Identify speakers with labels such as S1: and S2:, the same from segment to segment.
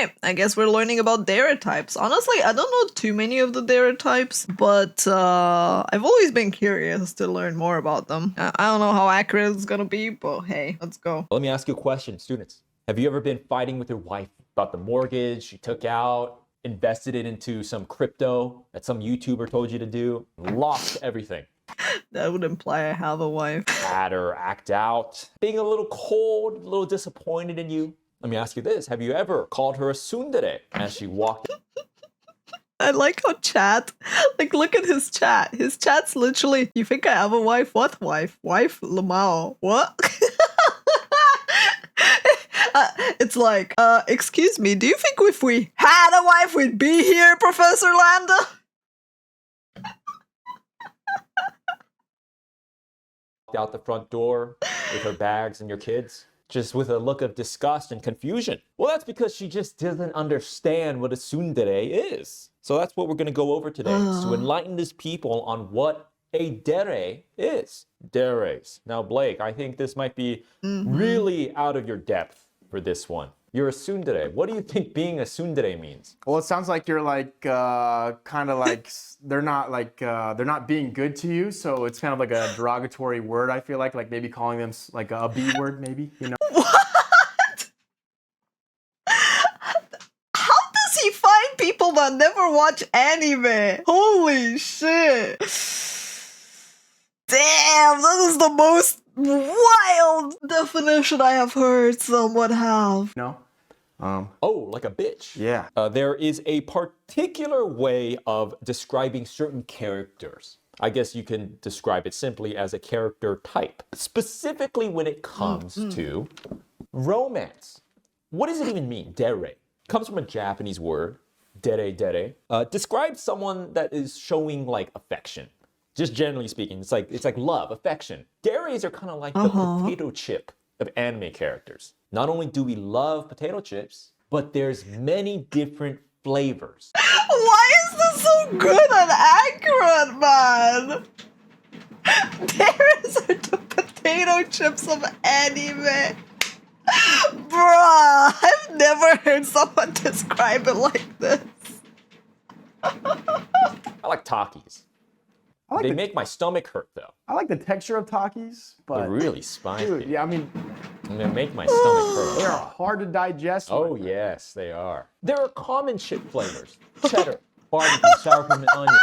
S1: right, I guess we're learning about Dere types. Honestly, I don't know too many of the Dere types, but I've always been curious to learn more about them. I don't know how accurate it's gonna be, but hey, let's go.
S2: Let me ask you a question, students. Have you ever been fighting with your wife about the mortgage you took out, invested it into some crypto that some YouTuber told you to do, lost everything?
S1: That would imply I have a wife.
S2: Had her act out, being a little cold, a little disappointed in you. Let me ask you this. Have you ever called her a tsundere as she walked?
S1: I like how chat, like look at his chat. His chat's literally, you think I have a wife? What wife? Wife Lamau. What? It's like, excuse me, do you think if we had a wife we'd be here, Professor Lando?
S2: Out the front door with her bags and your kids, just with a look of disgust and confusion. Well, that's because she just doesn't understand what a tsundere is. So that's what we're going to go over today, to enlighten these people on what a dere is. Deres. Now, Blake, I think this might be really out of your depth for this one. You're a tsundere. What do you think being a tsundere means?
S3: Well, it sounds like you're like kind of like they're not being good to you, so it's kind of like a derogatory word. I feel like maybe calling them like a B word, maybe, you know.
S1: What? How does he find people that never watch anime? Holy shit. Damn, that is the most wild definition I have heard someone have.
S3: No?
S2: Oh, like a bitch.
S3: Yeah.
S2: There is a particular way of describing certain characters. I guess you can describe it simply as a character type, specifically when it comes to romance. What does it even mean? Dere comes from a Japanese word, dere. Describes someone that is showing like affection. Just generally speaking, it's like love, affection. Deres are kind of like the potato chip of anime characters. Not only do we love potato chips, but there's many different flavors.
S1: Why is this so good and accurate, man? There's are the potato chips of anime. Bruh, I've never heard someone describe it like this.
S2: I like Takis. They make my stomach hurt though.
S3: I like the texture of Takis, but
S2: They're really spicy.
S3: dude, yeah, I mean,
S2: They make my stomach hurt.
S3: they are hard to digest.
S2: Oh yes, they are. There are common chip flavors: cheddar, barbecue, sour cream, and onion.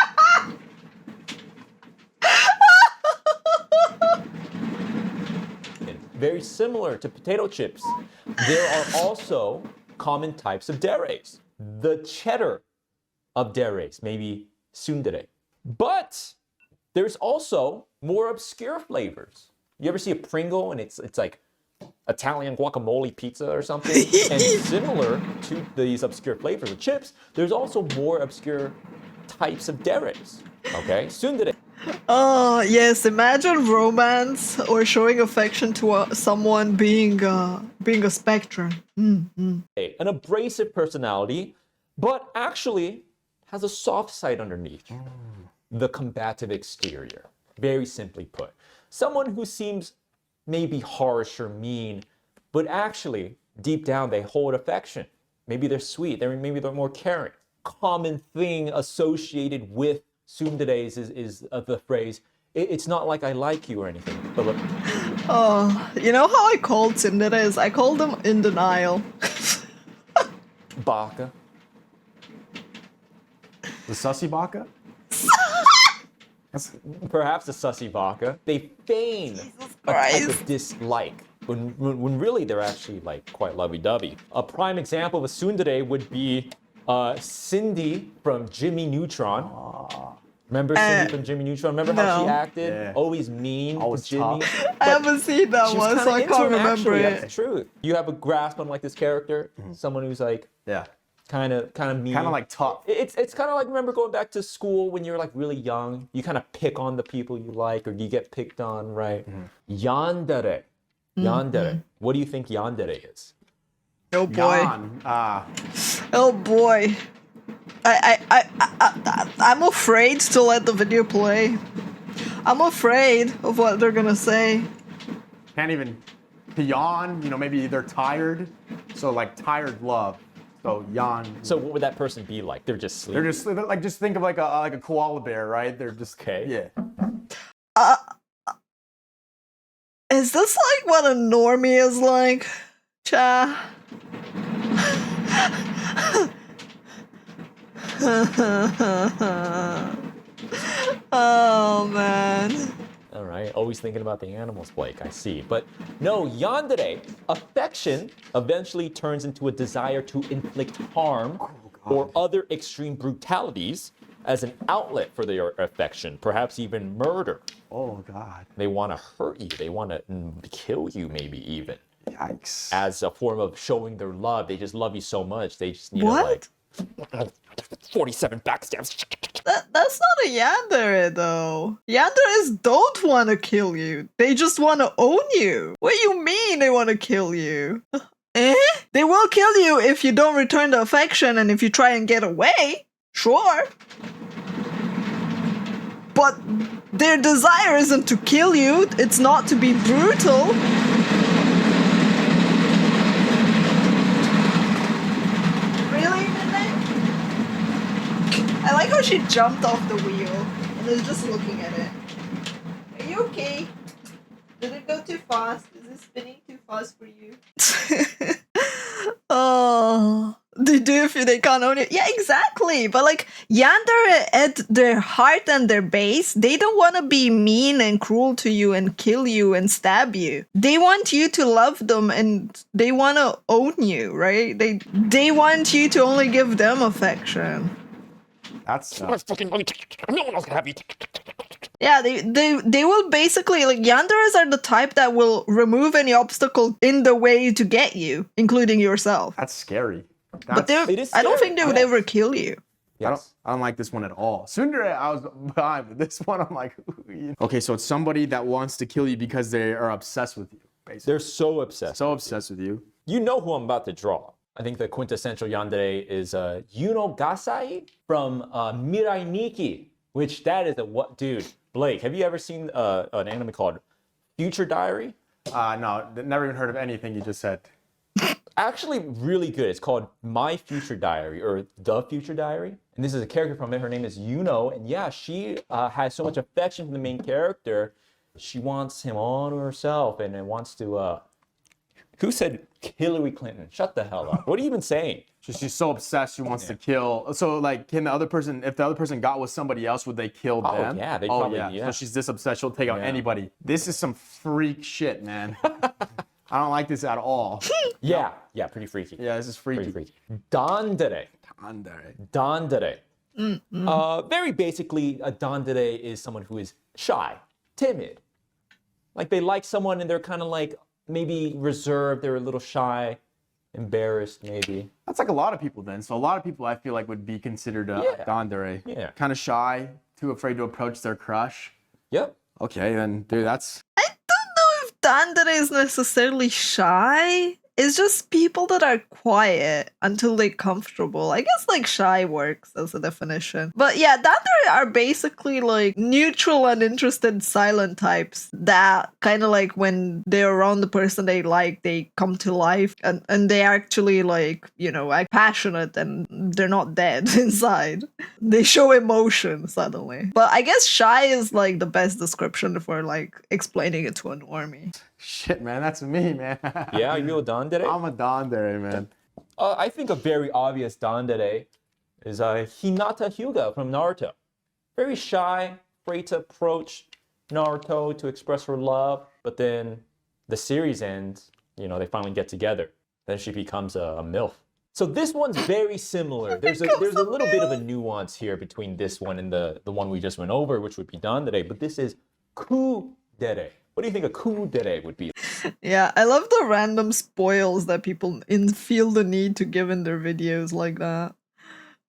S2: Very similar to potato chips, there are also common types of deres. The cheddar of deres, maybe tsundere. But there's also more obscure flavors. You ever see a Pringle and it's like Italian guacamole pizza or something? And similar to these obscure flavors of chips, there's also more obscure types of deres. Okay, tsundere.
S1: Oh, yes, imagine romance or showing affection to someone being a spectrum.
S2: An abrasive personality, but actually has a soft side underneath. The combative exterior, very simply put. Someone who seems maybe harsh or mean, but actually, deep down, they hold affection. Maybe they're sweet, maybe they're more caring. Common thing associated with tsunderes is the phrase, it's not like I like you or anything. But look.
S1: Oh, you know how I called tsunderes? I called them in denial.
S2: Baka.
S3: The sussy baka?
S2: Perhaps a sussy baka. They feign a type of dislike when really they're actually like quite lovey-dovey. A prime example of a tsundere would be Cindy from Jimmy Neutron. Remember Cindy from Jimmy Neutron? Remember how she acted?
S3: Yeah.
S2: always mean
S3: Always
S2: to Jimmy?
S3: tough.
S1: I haven't seen that
S2: She was
S1: one, so
S2: kinda
S1: I
S2: into
S1: can't
S2: him,
S1: remember
S2: actually.
S1: it.
S2: That's the truth. You have a grasp on like this character, someone who's like
S3: Yeah.
S2: kind of mean.
S3: Kind of like tough.
S2: It's kind of like, remember going back to school when you were like really young, you kind of pick on the people you like or you get picked on, right? Yandere. Yandere. What do you think yandere is?
S1: Oh boy.
S3: Gone.
S1: Oh boy. I'm afraid to let the video play. I'm afraid of what they're gonna say.
S3: Can't even yawn. You know, maybe they're tired. So like tired love. So yan.
S2: So what would that person be like? They're just sleeping.
S3: They're just think of like a koala bear, right? They're just
S2: Okay.
S3: Yeah.
S1: Is this like what a normie is like? Cha. Oh man.
S2: All right, always thinking about the animals, Blake, I see. But no, yandere, affection, eventually turns into a desire to inflict harm or other extreme brutalities as an outlet for their affection, perhaps even murder.
S3: Oh God.
S2: They want to hurt you, they want to kill you maybe even.
S3: Yikes.
S2: As a form of showing their love. They just love you so much, they just need
S1: What?
S2: to like 47 backstabs.
S1: That's not a yandere though. Yanderes don't want to kill you. They just want to own you. What do you mean they want to kill you? Eh? They will kill you if you don't return the affection and if you try and get away. Sure. But their desire isn't to kill you. It's not to be brutal. Really, Midnight? I like how she jumped off the wheel and is just looking at it. Are you okay? Did it go too fast? Is it spinning too fast for you? Oh, they do if they can't own it. Yeah, exactly. But like Yandere at their heart and their base, they don't want to be mean and cruel to you and kill you and stab you. They want you to love them and they want to own you, right? They want you to only give them affection.
S3: That's
S2: No one else can have you.
S1: Yeah, they will basically, like, Yanderes are the type that will remove any obstacle in the way to get you, including yourself.
S3: that's scary.
S1: But
S2: It is
S1: I don't
S2: scary,
S1: think they would
S2: yes.
S1: ever kill you.
S2: Yes.
S3: I don't like this one at all. Sundere, I was behind, but this one I'm like, okay, so it's somebody that wants to kill you because they are obsessed with you, basically.
S2: They're so obsessed.
S3: So obsessed with you.
S2: You know who I'm about to draw. I think the quintessential yandere is Yuno Gasai from Mirai Nikki, which that is a what, dude. Blake, have you ever seen an anime called Future Diary?
S3: No, never even heard of anything you just said.
S2: Actually, really good. It's called My Future Diary or The Future Diary. And this is a character from it. Her name is Yuno. And yeah, she has so much affection for the main character. She wants him all to herself and wants to... Who said Hillary Clinton? Shut the hell up. What are you even saying?
S3: She's so obsessed she wants to kill. So like, can the other person, if the other person got with somebody else, would they kill them?
S2: Yeah, they probably, yeah.
S3: So she's this obsessed, she'll take out anybody. This is some freak shit, man. I don't like this at all.
S2: Yeah, pretty freaky.
S3: Yeah, this is freaky.
S2: Pretty freaky. Dandere. Dandere. Very basically, a dandere is someone who is shy, timid. Like they like someone and they're kind of like maybe reserved, they're a little shy, embarrassed maybe.
S3: That's like a lot of people then. So a lot of people I feel like would be considered dandere.
S2: Yeah.
S3: Kind of shy, too afraid to approach their crush.
S2: Yep.
S3: Okay, then, dude, that's...
S1: I don't know if Dandere is necessarily shy. It's just people that are quiet until they're comfortable. I guess like shy works as a definition. But yeah, Dandere are basically like neutral and interested silent types that kind of like when they're around the person they like, they come to life and they actually like, you know, like passionate and they're not dead inside. They show emotion suddenly. But I guess shy is like the best description for like explaining it to a normie.
S3: Shit, man, that's me, man.
S2: Yeah, are you a dandere?
S3: I'm a dandere, man.
S2: I think a very obvious dandere is Hinata Hyuga from Naruto. Very shy, afraid to approach Naruto to express her love, but then the series ends, you know, they finally get together. Then she becomes a MILF. So this one's very similar. There's a little bit of a nuance here between this one and the one we just went over, which would be dandere, but this is Kudere. What do you think a Kudere would be?
S1: Yeah, I love the random spoils that people feel the need to give in their videos like that.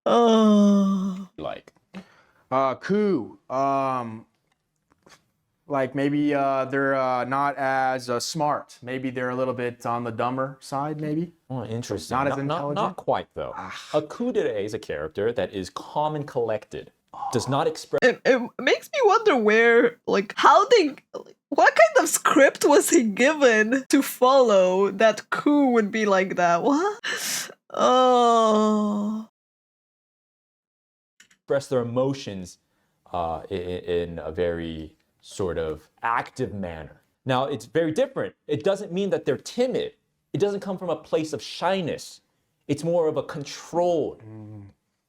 S1: Oh.
S2: Like?
S3: Coup. Like maybe they're not as smart. Maybe they're a little bit on the dumber side, maybe.
S2: Oh, interesting.
S3: Not as intelligent?
S2: Not quite, though. A Kudere is a character that is calm and collected. Does not express...
S1: It makes me wonder where, like, how they... What kind of script was he given to follow that Ku would be like that? What? Oh.
S2: Express their emotions in a very sort of active manner. Now, it's very different. It doesn't mean that they're timid. It doesn't come from a place of shyness. It's more of a controlled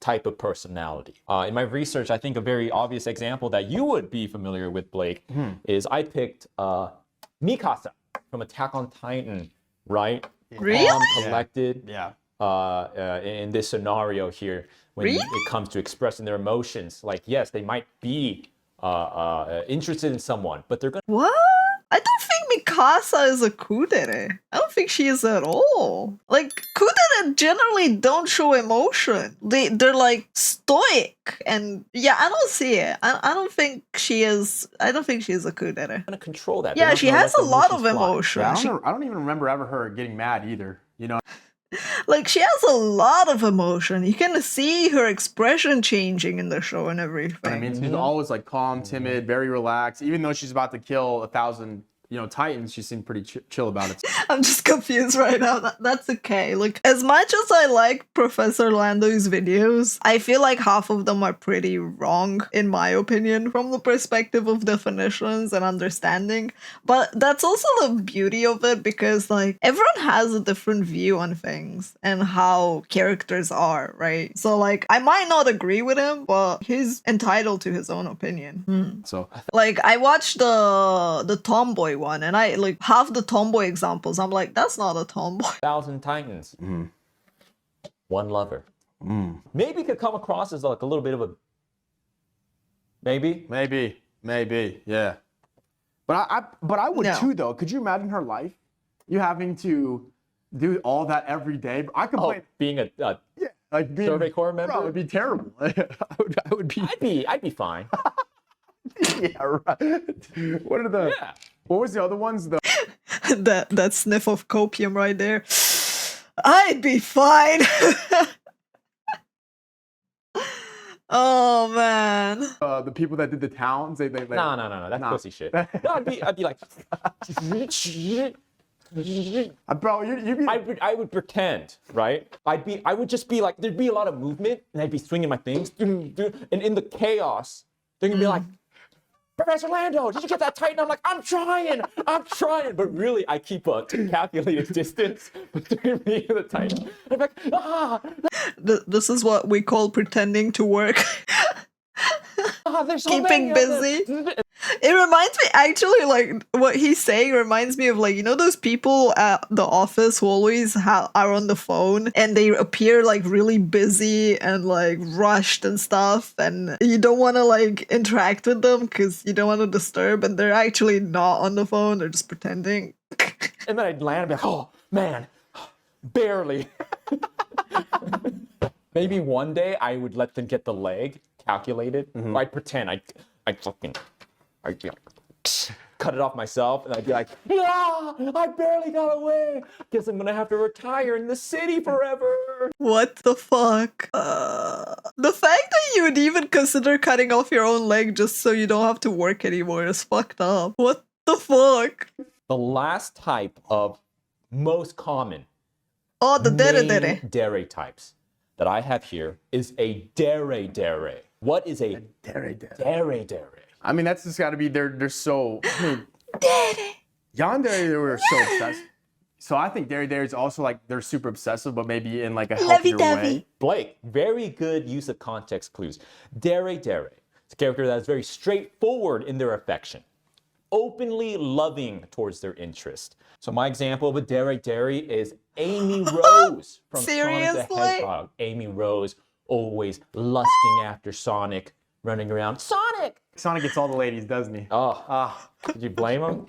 S2: type of personality. In my research, I think a very obvious example that you would be familiar with, Blake, is I picked Mikasa from Attack on Titan, right?
S1: Really?
S2: Calm, collected.
S3: Yeah.
S2: In this scenario here, when
S1: Really?
S2: it comes to expressing their emotions, like, yes, they might be interested in someone, but they're gonna.
S1: What? I don't think Mikasa is a kudere. I don't think she is at all. Like, kudere generally don't show emotion. They're like stoic, and yeah, I don't see it. I don't think she is. I don't think she is a kudere.
S2: Gonna control that.
S1: Yeah,
S2: They're not
S1: she
S2: gonna
S1: has
S2: let
S1: a
S2: the
S1: lot of
S2: emotions fly.
S1: emotion.
S3: Yeah,
S1: She,
S3: I don't even remember ever her getting mad either. You know,
S1: like, she has a lot of emotion. You can see her expression changing in the show and everything.
S3: I mean, she's always like calm, timid, very relaxed. Even though she's about to kill 1,000, Titans, she seemed pretty chill about it.
S1: I'm just confused right now. That's okay. Like, as much as I like Professor Lando's videos, I feel like half of them are pretty wrong, in my opinion, from the perspective of definitions and understanding. But that's also the beauty of it, because, like, everyone has a different view on things and how characters are, right? So, like, I might not agree with him, but he's entitled to his own opinion.
S3: So
S1: Like, I watched the tomboy one, and I like half the tomboy examples. I'm like, that's not a tomboy.
S2: 1,000 Titans. One lover. Maybe could come across as like a little bit of a. Maybe.
S3: maybe, yeah. But I would
S1: No.
S3: too, though. Could you imagine her life? You having to do all that every day? I could
S2: Oh,
S3: play.
S2: being a
S3: Yeah, like being
S2: Survey Corps member?
S3: Bro, it'd be terrible. I would be.
S2: I'd be fine.
S3: Yeah, right. What are the?
S2: Yeah.
S3: What was the other ones? The
S1: that sniff of copium right there. I'd be fine. Oh man.
S3: the people that did the towns. They
S2: No, that's
S3: Nah.
S2: pussy shit. No, I'd be like.
S3: Bro, you'd be.
S2: I would pretend, right? I would just be like, there'd be a lot of movement, and I'd be swinging my things, and in the chaos, they're gonna be like, Professor Lando, did you get that Titan? I'm like, I'm trying, but really, I keep a calculated distance between me and the Titan. I'm like,
S1: This is what we call pretending to work.
S2: there's so
S1: Keeping
S2: many of
S1: busy.
S2: them.
S1: It reminds me, actually, like, what he's saying reminds me of, like, you know those people at the office who always are on the phone and they appear, like, really busy and, like, rushed and stuff, and you don't want to, like, interact with them because you don't want to disturb, and they're actually not on the phone, they're just pretending.
S2: And then I'd land and be like, oh, man, barely. Maybe one day I would let them get the leg calculated. Or I'd pretend I'd be like, cut it off myself, and I'd be like, yeah, I barely got away. Guess I'm gonna have to retire in the city forever.
S1: What the fuck? The fact that you would even consider cutting off your own leg just so you don't have to work anymore is fucked up. What the fuck?
S2: The last type of most common
S1: Oh, the dere
S2: main
S1: dere.
S2: dere types that I have here is a dere dere. What is a
S3: Dere.
S2: dere dere?
S3: I mean, that's just got to be. They're so. I mean, Yandere, they were so obsessed. So I think Dere is also like they're super obsessive, but maybe in like a healthier way.
S2: Blake, very good use of context clues. Dere dere. It's a character that is very straightforward in their affection, openly loving towards their interest. So my example of a dere dere is Amy Rose from Sonic the
S1: Seriously?
S2: Hedgehog. Amy Rose always lusting after Sonic, running around. Sonic!
S3: Sonic gets all the ladies, doesn't he?
S2: Oh, did you blame him?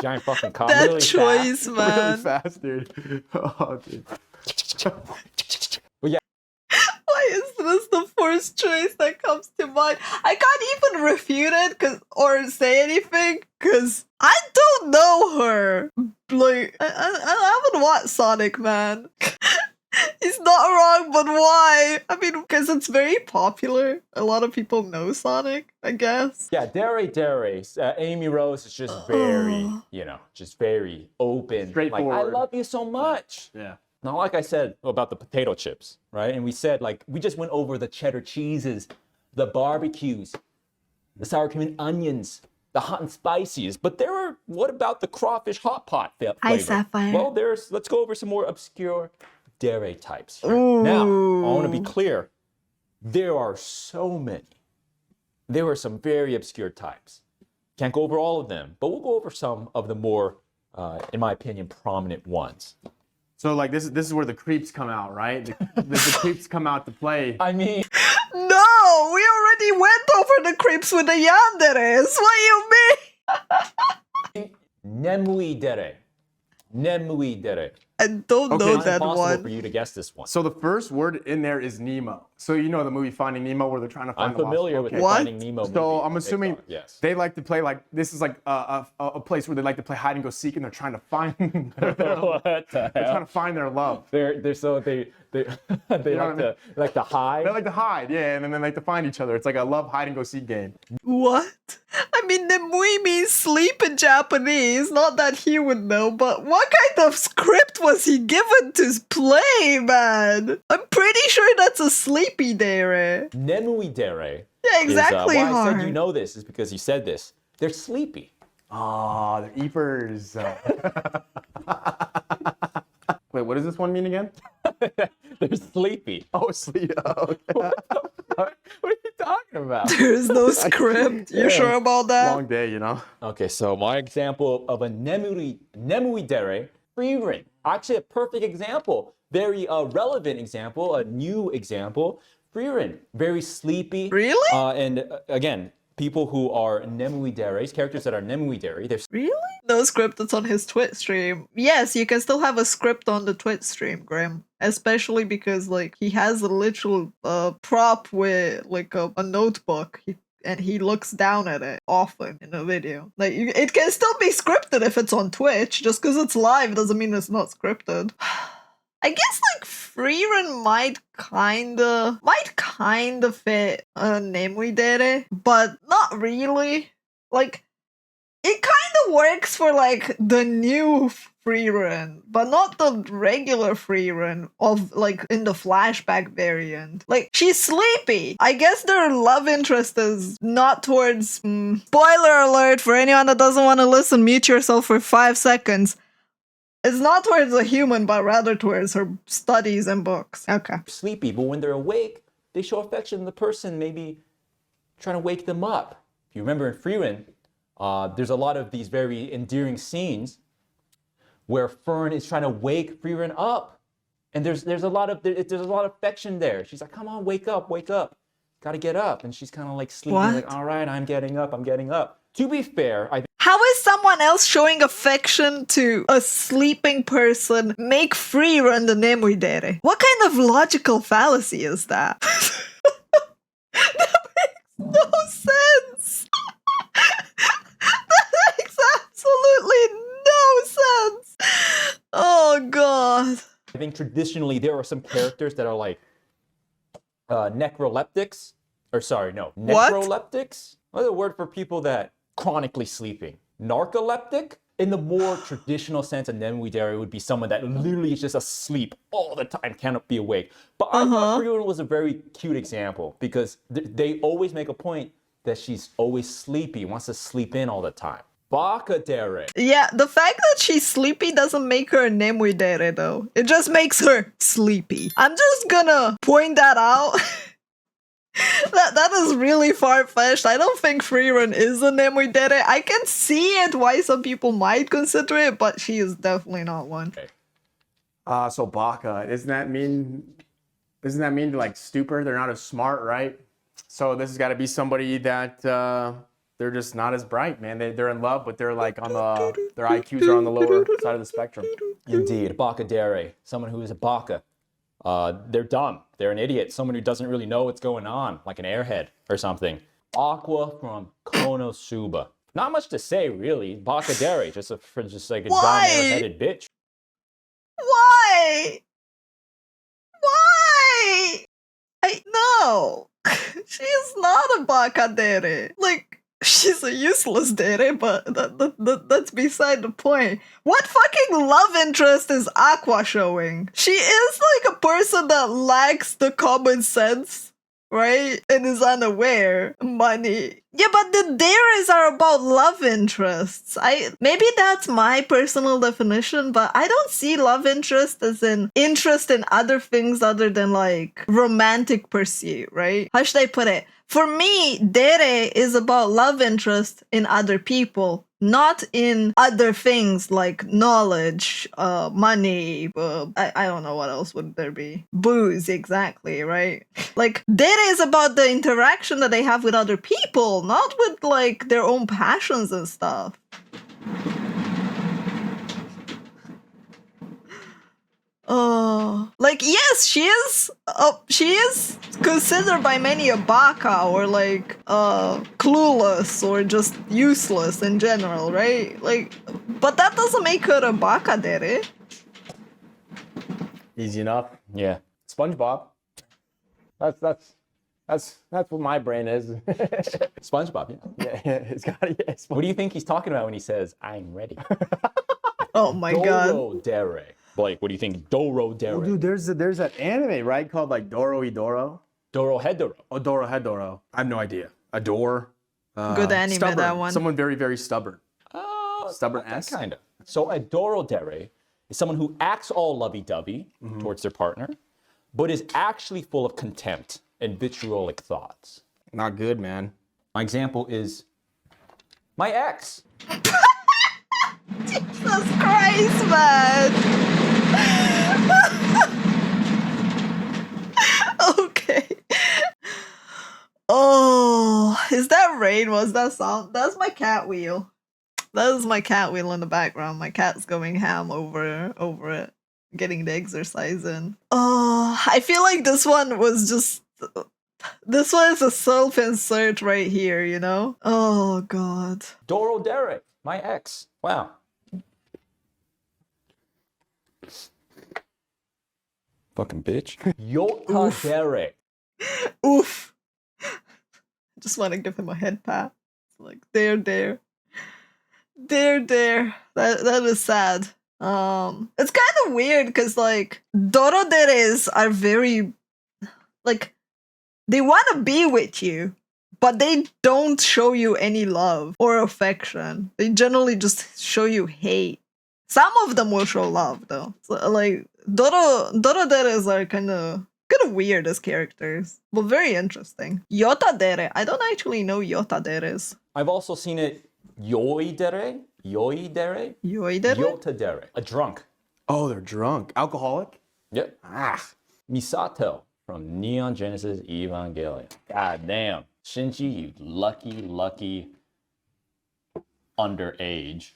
S2: Giant fucking cock.
S1: That
S2: Really
S1: choice,
S2: fast.
S3: Really
S1: man.
S3: fast, dude. Oh, dude.
S2: Well, yeah,
S1: Why is this the first choice that comes to mind? I can't even refute it or say anything because I don't know her. Like, I haven't watched Sonic, man. He's not wrong, but why? I mean, because it's very popular. A lot of people know Sonic, I guess.
S2: yeah, Dere Dere. Amy Rose is just very, just very open. Like, I
S3: Straightforward.
S2: love you so much.
S3: Yeah.
S2: Now, like I said about the potato chips, right? And we said, like, we just went over the cheddar cheeses, the barbecues, the sour cream and onions, the hot and spices. But what about the crawfish hot pot flavor?
S1: Hi, Sapphire.
S2: Well, let's go over some more obscure Dere types here.
S1: Ooh.
S2: Now, I want to be clear. There are so many. There are some very obscure types. Can't go over all of them, but we'll go over some of the more, in my opinion, prominent ones.
S3: So like this is where the creeps come out, right? The creeps come out to play.
S2: I mean,
S1: No, we already went over the creeps with the yanderes. What do you mean?
S2: Nemui Dere. Nemui Dere.
S1: I don't know
S2: It's
S1: that
S2: impossible
S1: one.
S2: for you to guess this one.
S3: So the first word in there is Nemo. So you know the movie Finding Nemo where they're trying to find
S2: I'm
S3: the lost-
S2: familiar with the
S1: What?
S2: Finding Nemo movie.
S3: So I'm assuming
S2: Pixar, yes.
S3: they like to play like this is like a place where they like to play hide and go seek and they're trying to find
S2: What the
S3: they're trying
S2: hell?
S3: to find their love.
S2: They're so they
S3: know what I mean?
S2: like to hide.
S3: They like to hide, yeah, and then they like to find each other. It's like a love hide and go seek game.
S1: What? I mean, Nemui means sleep in Japanese. Not that he would know, but what kind of script was he given to play, man? I'm pretty sure that's a sleepy Dere.
S2: Nemui Dere.
S1: Yeah, exactly,
S2: Why I said
S1: Hard.
S2: you know this is because you said this. They're sleepy.
S3: Oh, they're eepers. Wait, what does this one mean again?
S2: They're sleepy.
S3: Oh, sleep. Oh, okay.
S2: What are you talking about?
S1: There's no script. You sure about that?
S3: Long day, you know.
S2: Okay, so my example of a Nemui Dere, Frieren. Actually, a perfect example. Very relevant example, a new example. Frieren, very sleepy.
S1: Really?
S2: And again, people who are Nemui Deres, characters that are Nemui Dere, they're
S1: Really? No script that's on his Twitch stream. Yes, you can still have a script on the Twitch stream, Grim. Especially because, like, he has a literal prop with, like, a notebook. And he looks down at it often in a video. Like, it can still be scripted if it's on Twitch. Just because it's live doesn't mean it's not scripted. I guess, like, Frieren might kinda fit Nemui Dere, but not really. Like, it kinda works for, like, the new Frieren, but not the regular Frieren of, like, in the flashback variant. Like, she's sleepy. I guess their love interest is not towards... Spoiler alert for anyone that doesn't want to listen, mute yourself for 5 seconds. It's not towards a human, but rather towards her studies and books. Okay.
S2: sleepy, but when they're awake, they show affection to the person, maybe trying to wake them up. If you remember in Frieren, there's a lot of these very endearing scenes where Fern is trying to wake Frieren up, and there's a lot of affection there. She's like, "Come on, wake up, gotta get up," and she's kind of like sleeping,
S1: What?
S2: like, "All right, I'm getting up." To be fair, I
S1: How is someone else showing affection to a sleeping person make Frieren the Nemui Dere? What kind of logical fallacy is that? That makes no sense. That makes absolutely no sense. Oh god.
S2: think traditionally there are some characters that are like necroleptics, or sorry, no,
S1: What?
S2: necroleptics. What's the word for people that chronically sleeping? Narcoleptic? In the more traditional sense, a Nemui Dere would be someone that literally is just asleep all the time, cannot be awake. But I thought Frieren was a very cute example because they always make a point that she's always sleepy, wants to sleep in all the time. Baka Dere.
S1: Yeah, the fact that she's sleepy doesn't make her a Nemui Dere though. It just makes her sleepy. I'm just gonna point that out. That is really far-fetched. I don't think Frieren is a Nemui Dere. I can see it why some people might consider it, but she is definitely not one.
S2: Okay.
S3: So Baka, doesn't that mean like stupid? They're not as smart, right? So this has got to be somebody that they're just not as bright, man. They're in love, but they're like their IQs are on the lower side of the spectrum.
S2: Indeed, Baka Dere, someone who is a Baka. They're dumb. They're an idiot. Someone who doesn't really know what's going on, like an airhead or something. Aqua from Konosuba. Not much to say, really. Baka Dere, just like a dumb
S1: Why?
S2: airheaded bitch.
S1: Why? Why? No. She is not a Baka Dere. Like, She's a useless Dere, but that's beside the point. What fucking love interest is Aqua showing? She is like a person that lacks the common sense, right? And is unaware. Money. Yeah, but the Deres are about love interests. Maybe that's my personal definition, but I don't see love interest as an interest in other things other than like romantic pursuit, right? How should I put it? For me, Dere is about love interest in other people, not in other things like knowledge, money, I don't know what else would there be. Booze, exactly, right? Like, Dere is about the interaction that they have with other people, not with, like, their own passions and stuff. Oh, like, yes, she is considered by many a baka or like clueless or just useless in general, right? Like, but that doesn't make her a baka, Dere.
S3: Easy enough.
S2: Yeah.
S3: SpongeBob. That's what my brain is.
S2: SpongeBob, yeah.
S3: Yeah, it's got yes.
S2: What do you think he's talking about when he says, I'm ready?
S1: Oh my god.
S2: Doro Dere. Blake, what do you think? Doro Dere.
S3: Oh, dude, there's that anime, right, called like Doro Idoro?
S2: Doro Hedoro.
S3: Oh, Doro Hedoro. I have no idea. Adore.
S1: Good anime,
S3: stubborn.
S1: that one.
S3: Someone very, very stubborn. Stubborn
S2: Okay,
S3: ass.
S2: kind of. So a Doro Dere is someone who acts all lovey-dovey towards their partner, but is actually full of contempt and vitriolic thoughts.
S3: Not good, man.
S2: My example is my ex.
S1: Jesus Christ, man. Okay. Oh, is that rain? Was that sound? That's my cat wheel. That is my cat wheel in the background. My cat's going ham over it, getting the exercise in. Oh, I feel like this one was just. This one is a self-insert right here, you know? Oh, God.
S2: Doro Dere, my ex. Wow. Fucking bitch. Yota Dere.
S1: Oof. I just want to give him a head pat. Like, there. That is sad. It's kind of weird because, like, Doroderes are very, like, they want to be with you, but they don't show you any love or affection. They generally just show you hate. Some of them will show love, though. So, like, Doroderes are kind of weird as characters, but very interesting. Yota Dere. I don't actually know Yota Deres.
S2: I've also seen it Yoi Dere. Yoi Dere.
S1: Yoi Dere?
S2: Yota Dere. A drunk.
S3: Oh, they're drunk. Alcoholic?
S2: Yep.
S3: Ah.
S2: Misato from Neon Genesis Evangelion. God damn. Shinji, you lucky underage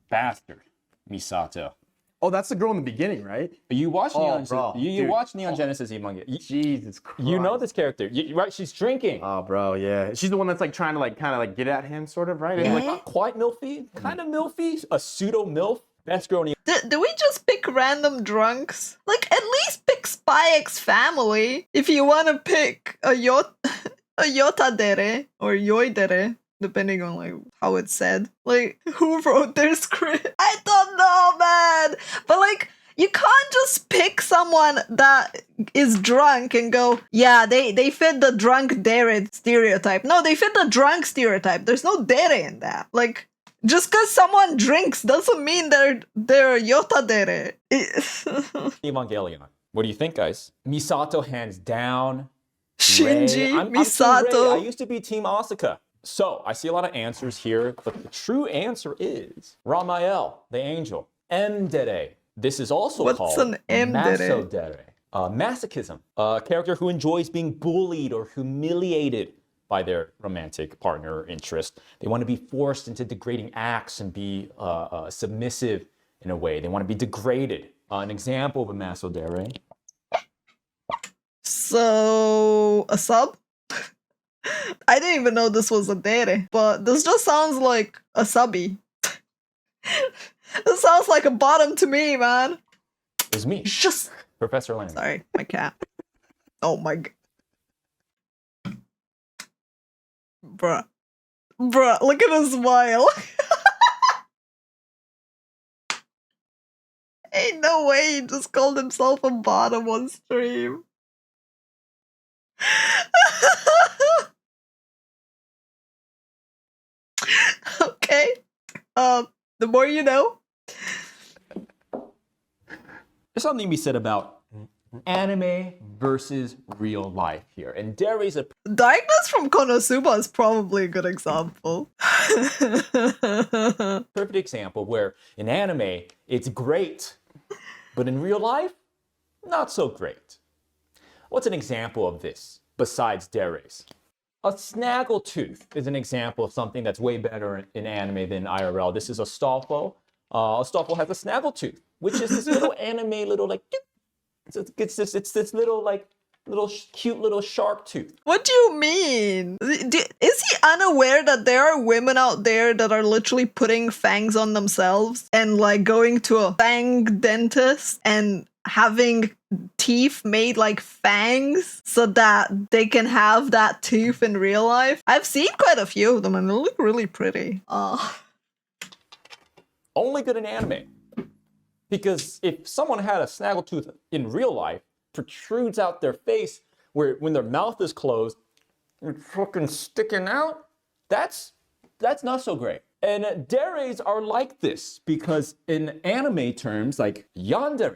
S2: bastard. Misato.
S3: Oh, that's the girl in the beginning, right?
S2: You watch Neon,
S3: bro,
S2: you
S3: dude.
S2: watch Neon Genesis Evangelion.
S3: Jesus Christ.
S2: You know this character, right? She's drinking.
S3: Oh, bro, yeah. She's the one that's like trying to like kind of like get at him, sort of, right?
S2: Like
S3: Like,
S2: not quite milfy, kind of milfy, a pseudo milf. Best girl in the
S1: Do we just pick random drunks? Like, at least pick Spy X Family if you want to pick a Yota Dere or Yoi Dere, depending on like how it's said. Like, who wrote their script? I don't know, man. But like, you can't just pick someone that is drunk and go, yeah, they fit the drunk Dere stereotype. No, they fit the drunk stereotype. There's no Dere in that. Like, just because someone drinks doesn't mean they're Yota Dere.
S2: Evangelion. What do you think, guys? Misato hands down.
S1: Shinji,
S2: Rei. I'm
S1: Misato.
S2: Team Rei. I used to be Team Asuka. So I see a lot of answers here, but the true answer is Ramael, the angel. Dere. This is also
S1: What's
S2: called
S1: an Dere?
S2: Masodere. Masochism. A character who enjoys being bullied or humiliated by their romantic partner or interest. They want to be forced into degrading acts and be submissive in a way. They want to be degraded. An example of a Masodere.
S1: So, a sub? I didn't even know this was a Dere, but this just sounds like a subby. This sounds like a bottom to me, man.
S2: Is me,
S1: Just
S2: Professor Lang.
S1: sorry, my cat. Oh my god. Bruh. Bruh, look at his smile. Ain't no way he just called himself a bottom on stream. Okay. The more you know.
S2: There's something to be said about anime versus real life here. And Dere's a
S1: Darkness from Konosuba is probably a good example.
S2: perfect example where in anime, it's great, but in real life, not so great. What's an example of this besides Dere's? A snaggletooth is an example of something that's way better in anime than IRL. This is a Astolfo. Astolfo has a snaggletooth, which is this little anime, little like, it's this little like, cute little shark tooth.
S1: What do you mean? Is he unaware that there are women out there that are literally putting fangs on themselves and like going to a fang dentist and having teeth made like fangs so that they can have that tooth in real life? I've seen quite a few of them and they look really pretty.
S2: Only good in anime. Because if someone had a snaggletooth in real life, protrudes out their face when their mouth is closed, it's fucking sticking out, that's not so great. And Deres are like this because in anime terms, like yandere,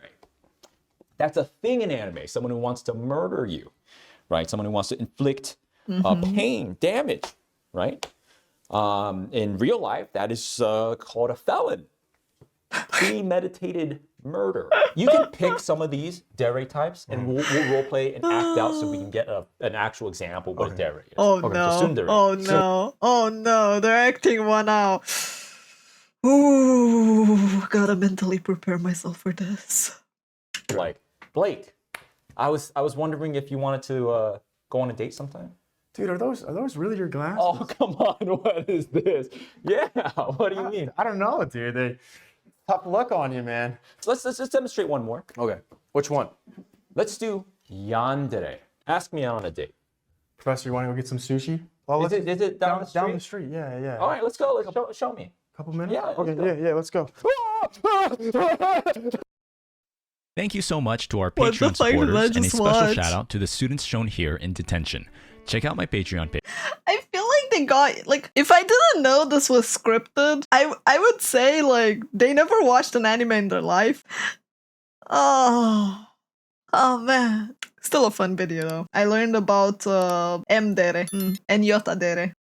S2: that's a thing in anime, someone who wants to murder you, right? Someone who wants to inflict pain, damage, right? In real life, that is called a felon. Premeditated murder. You can pick some of these Dere types and we'll roleplay and act out so we can get an actual example of what a Dere is.
S1: Oh
S2: Okay,
S1: no.
S2: so tsundere.
S1: Oh no. Oh no. They're acting one out. Ooh, gotta mentally prepare myself for this.
S2: Like, Blake, I was wondering if you wanted to go on a date sometime.
S3: Dude, are those really your glasses?
S2: Oh, come on. What is this? Yeah, what do you mean?
S3: I don't know, dude. They tough look on you, man.
S2: Let's just demonstrate one more.
S3: Okay. Which one?
S2: Let's do yandere. Ask me out on a date.
S3: Professor, you want to go get some sushi? Well,
S2: Is it down the street?
S3: Down the street, yeah.
S2: All right, let's go. Show me.
S3: Couple minutes?
S2: Yeah,
S3: Okay,
S2: let's go.
S3: let's go.
S4: Thank you so much to our
S1: What the
S4: Patreon
S1: fuck did I
S4: supporters and a
S1: just
S4: special
S1: watch?
S4: shout out to the students shown here in detention. Check out my Patreon page.
S1: I feel like they got like if I didn't know this was scripted, I would say like they never watched an anime in their life. Oh man. Still a fun video though. I learned about Dere and Dere.